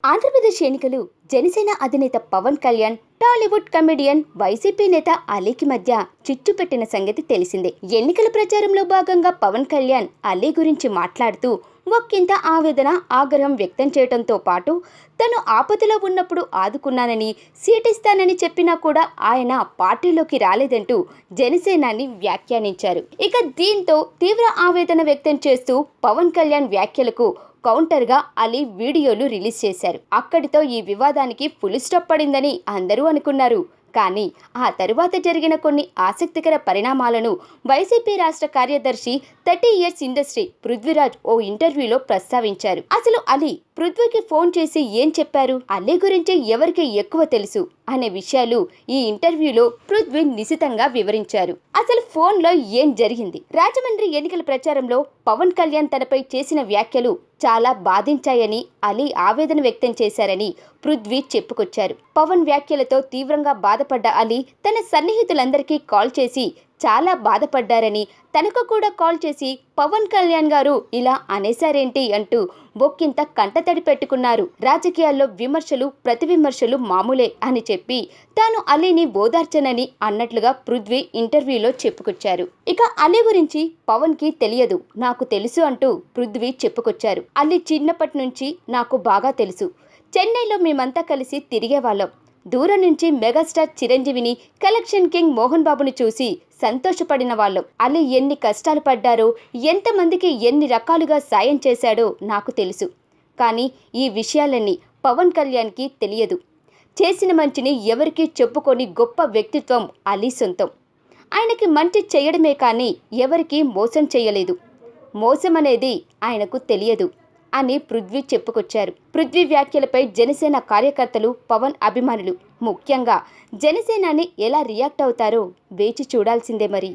ఆంధ్రప్రదేశ్ ఎన్నికలు జనసేన అధినేత Pawan Kalyan Tollywood comedian YCP నేత అలీకి మధ్య చిచ్చు పెట్టిన సంగతి తెలిసిందే. ఎన్నికల ప్రచారంలో భాగంగా పవన్ కళ్యాణ్ అలీ గురించి మాట్లాడుతూ ఒక్కింత ఆవేదన, ఆగ్రహం వ్యక్తం చేయడంతో పాటు తను ఆపదలో ఉన్నప్పుడు ఆదుకున్నానని, సీటిస్తానని చెప్పినా కూడా ఆయన పార్టీలోకి రాలేదంటూ జనసేనాని వ్యాఖ్యానించారు. ఇక దీంతో తీవ్ర ఆవేదన వ్యక్తం చేస్తూ పవన్ కళ్యాణ్ వ్యాఖ్యలకు కౌంటర్గా అలీ వీడియోలు రిలీజ్ చేశారు. అక్కడితో ఈ వివాదానికి ఫుల్ స్టాప్ పడిందని అందరూ అనుకున్నారు. కానీ ఆ తరువాత జరిగిన కొన్ని ఆసక్తికర పరిణామాలను వైసీపీ రాష్ట్ర కార్యదర్శి 30 ఇయర్స్ ఇండస్ట్రీ పృథ్వీరాజ్ ఓ ఇంటర్వ్యూలో ప్రస్తావించారు. అసలు అలీ పృథ్వీకి ఫోన్ చేసి ఏం చెప్పారు, అలీ గురించి ఎవరికి ఎక్కువ తెలుసు అనే విషయాలు ఈ ఇంటర్వ్యూలో పృథ్వీ నిశితంగా వివరించారు. అసలు ఫోన్లో ఏం జరిగింది? రాజమండ్రి ఎన్నికల ప్రచారంలో పవన్ కళ్యాణ్ తనపై చేసిన వ్యాఖ్యలు చాలా బాధించాయని అలీ ఆవేదన వ్యక్తం చేశారని పృథ్వీ చెప్పుకొచ్చారు. పవన్ వ్యాఖ్యలతో తీవ్రంగా బాధపడ్డ అలీ తన సన్నిహితులందరికీ కాల్ చేసి చాలా బాధపడ్డారని, తనకు కూడా కాల్ చేసి పవన్ కళ్యాణ్ గారు ఇలా అనేశారేంటి అంటూ బొక్కింత కంటతడి పెట్టుకున్నారు. రాజకీయాల్లో విమర్శలు, ప్రతి విమర్శలు మామూలే అని చెప్పి తాను అలీని ఓదార్చనని అన్నట్లుగా పృథ్వీ ఇంటర్వ్యూలో చెప్పుకొచ్చారు. ఇక అలీ గురించి పవన్ కి తెలియదు, నాకు తెలుసు అంటూ పృథ్వీ చెప్పుకొచ్చారు. అలీ చిన్నప్పటి నుంచి నాకు బాగా తెలుసు. చెన్నైలో మేమంతా కలిసి తిరిగేవాళ్ళం. దూరం నుంచి మెగాస్టార్ చిరంజీవిని, కలెక్షన్ కింగ్ మోహన్ బాబుని చూసి సంతోషపడిన వాళ్ళం. అలీ ఎన్ని కష్టాలు పడ్డారో, ఎంతమందికి ఎన్ని రకాలుగా సాయం చేశాడో నాకు తెలుసు. కానీ ఈ విషయాలన్నీ పవన్ కళ్యాణ్కి తెలియదు. చేసిన మంచిని ఎవరికీ చెప్పుకొని గొప్ప వ్యక్తిత్వం అలీ సొంతం. ఆయనకి మంచి చేయడమే కానీ ఎవరికీ మోసం చేయలేదు. మోసం అనేది ఆయనకు తెలియదు అని పృథ్వీ చెప్పుకొచ్చారు. పృథ్వీ వ్యాఖ్యలపై జనసేన కార్యకర్తలు, పవన్ అభిమానులు ముఖ్యంగా జనసేనాని ఎలా రియాక్ట్ అవుతారో వేచి చూడాల్సిందే మరి.